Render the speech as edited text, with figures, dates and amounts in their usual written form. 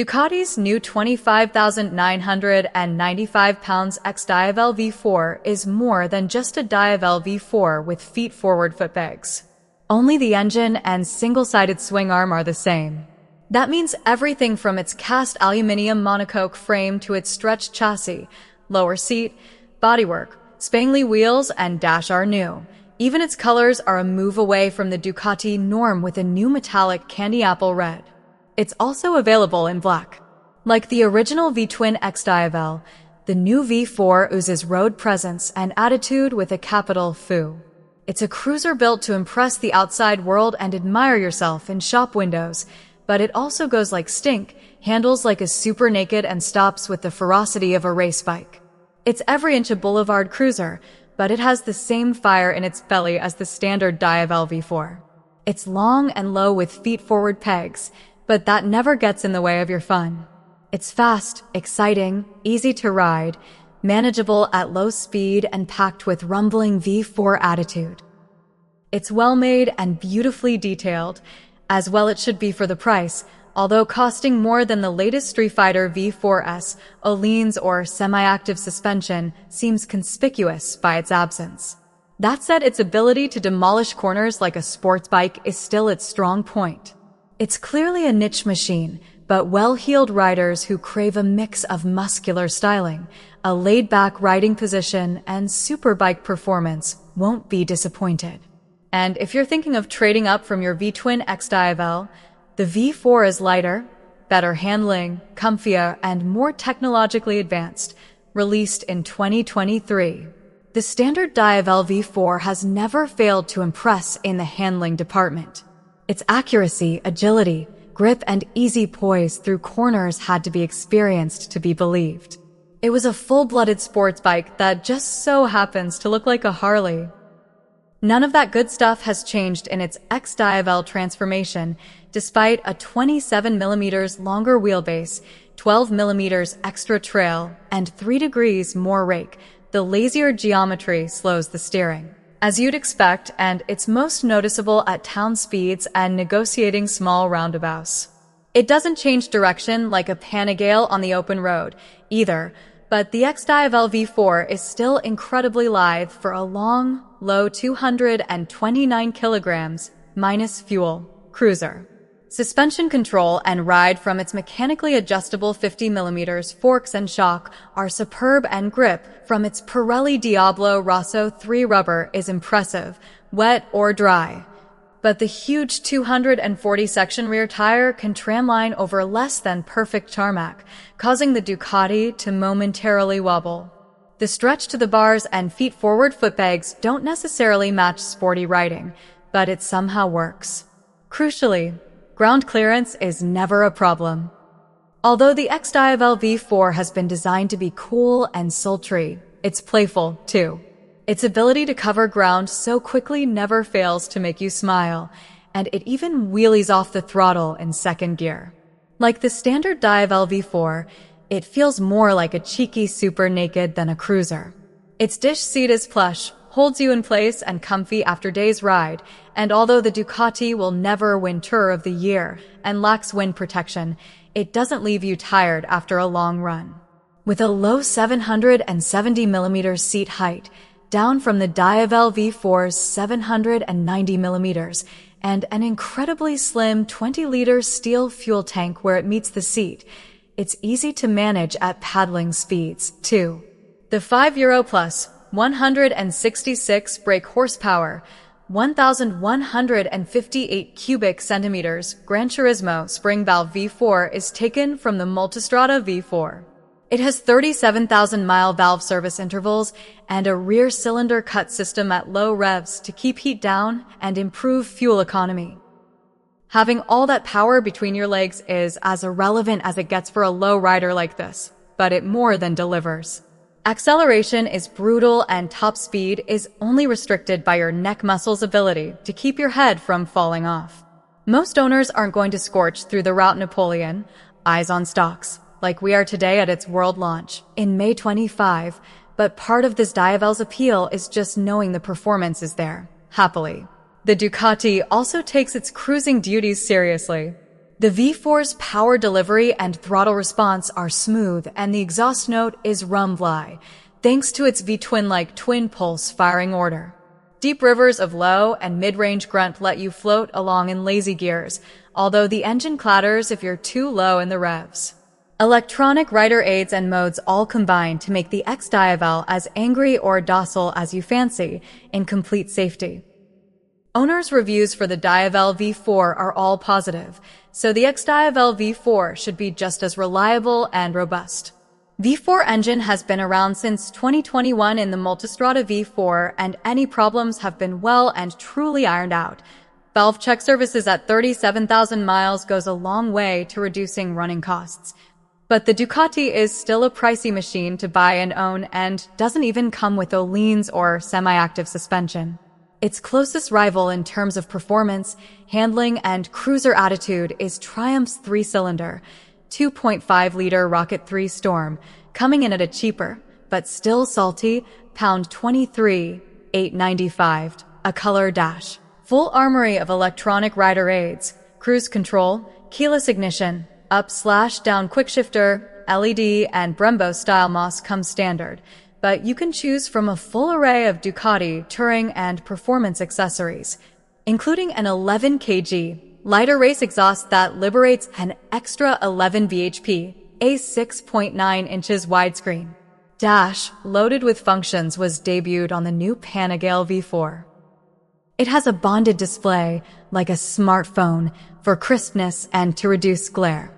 Ducati's new 25,995 pounds XDiavel V4 is more than just a Diavel V4 with feet-forward footpegs. Only the engine and single-sided swing arm are the same. That means everything from its cast aluminum monocoque frame to its stretched chassis, lower seat, bodywork, spangly wheels, and dash are new. Even its colors are a move away from the Ducati norm with a new metallic candy apple red. It's also available in black. Like the original V-twin XDiavel, the new V4 oozes road presence and attitude with a capital F. It's a cruiser built to impress the outside world and admire yourself in shop windows, but it also goes like stink, handles like a super naked, and stops with the ferocity of a race bike. It's every inch a boulevard cruiser, but it has the same fire in its belly as the standard Diavel V4. It's long and low with feet-forward pegs, but that never gets in the way of your fun. It's fast, exciting, easy to ride, manageable at low speed, and packed with rumbling V4 attitude. It's well-made and beautifully detailed, as well it should be for the price, although costing more than the latest Street Fighter V4S, Öhlins or semi-active suspension seems conspicuous by its absence. That said, its ability to demolish corners like a sports bike is still its strong point. It's clearly a niche machine, but well-heeled riders who crave a mix of muscular styling, a laid-back riding position, and superbike performance won't be disappointed. And if you're thinking of trading up from your V-twin XDiavel, the V4 is lighter, better handling, comfier, and more technologically advanced, released in 2023. The standard Diavel V4 has never failed to impress in the handling department. Its accuracy, agility, grip, and easy poise through corners had to be experienced to be believed. It was a full-blooded sports bike that just so happens to look like a Harley. None of that good stuff has changed in its XDiavel transformation, despite a 27mm longer wheelbase, 12mm extra trail, and 3 degrees more rake. The lazier geometry slows the steering, as you'd expect, and it's most noticeable at town speeds and negotiating small roundabouts. It doesn't change direction like a Panigale on the open road, either, but the XDiavel V4 is still incredibly lithe for a long, low 229 kilograms, minus fuel, cruiser. Suspension control and ride from its mechanically adjustable 50mm forks and shock are superb, and grip from its Pirelli Diablo Rosso 3 rubber is impressive, wet or dry. But the huge 240-section rear tire can tramline over less than perfect tarmac, causing the Ducati to momentarily wobble. The stretch to the bars and feet-forward footpegs don't necessarily match sporty riding, but it somehow works. Crucially, ground clearance is never a problem. Although the XDiavel V4 has been designed to be cool and sultry, it's playful, too. Its ability to cover ground so quickly never fails to make you smile, and it even wheelies off the throttle in second gear. Like the standard Diavel V4, it feels more like a cheeky super naked than a cruiser. Its dish seat is plush, holds you in place and comfy after days ride, and although the Ducati will never win Tour of the Year and lacks wind protection, it doesn't leave you tired after a long run. With a low 770mm seat height, down from the Diavel V4's 790mm, and an incredibly slim 20-liter steel fuel tank where it meets the seat, it's easy to manage at paddling speeds, too. The €5 plus 166 brake horsepower, 1,158 cubic centimeters Granturismo spring valve V4 is taken from the Multistrada V4. It has 37,000-mile valve service intervals and a rear cylinder cut system at low revs to keep heat down and improve fuel economy. Having all that power between your legs is as irrelevant as it gets for a low rider like this, but it more than delivers. Acceleration is brutal, and top speed is only restricted by your neck muscles' ability to keep your head from falling off. Most owners aren't going to scorch through the Route Napoleon, eyes on stocks, like we are today at its world launch in May 25, but part of this Diavel's appeal is just knowing the performance is there, happily. The Ducati also takes its cruising duties seriously. The V4's power delivery and throttle response are smooth, and the exhaust note is rumbly, thanks to its V-twin-like twin-pulse firing order. Deep rivers of low and mid-range grunt let you float along in lazy gears, although the engine clatters if you're too low in the revs. Electronic rider aids and modes all combine to make the XDiavel as angry or docile as you fancy, in complete safety. Owners' reviews for the Diavel V4 are all positive, so the XDiavel V4 should be just as reliable and robust. V4 engine has been around since 2021 in the Multistrada V4, and any problems have been well and truly ironed out. Valve check services at 37,000 miles goes a long way to reducing running costs. But the Ducati is still a pricey machine to buy and own and doesn't even come with Öhlins or semi-active suspension. Its closest rival in terms of performance, handling, and cruiser attitude is Triumph's 3-cylinder, 2.5-liter Rocket 3 Storm, coming in at a cheaper, but still salty, pound 23,895, a color dash. Full armory of electronic rider aids, cruise control, keyless ignition, up/down quickshifter, LED, and Brembo-style MOS come standard, but you can choose from a full array of Ducati, touring, and performance accessories, including an 11 kg lighter race exhaust that liberates an extra 11 bhp, a 6.9 inches widescreen. Dash, loaded with functions, was debuted on the new Panigale V4. It has a bonded display, like a smartphone, for crispness and to reduce glare.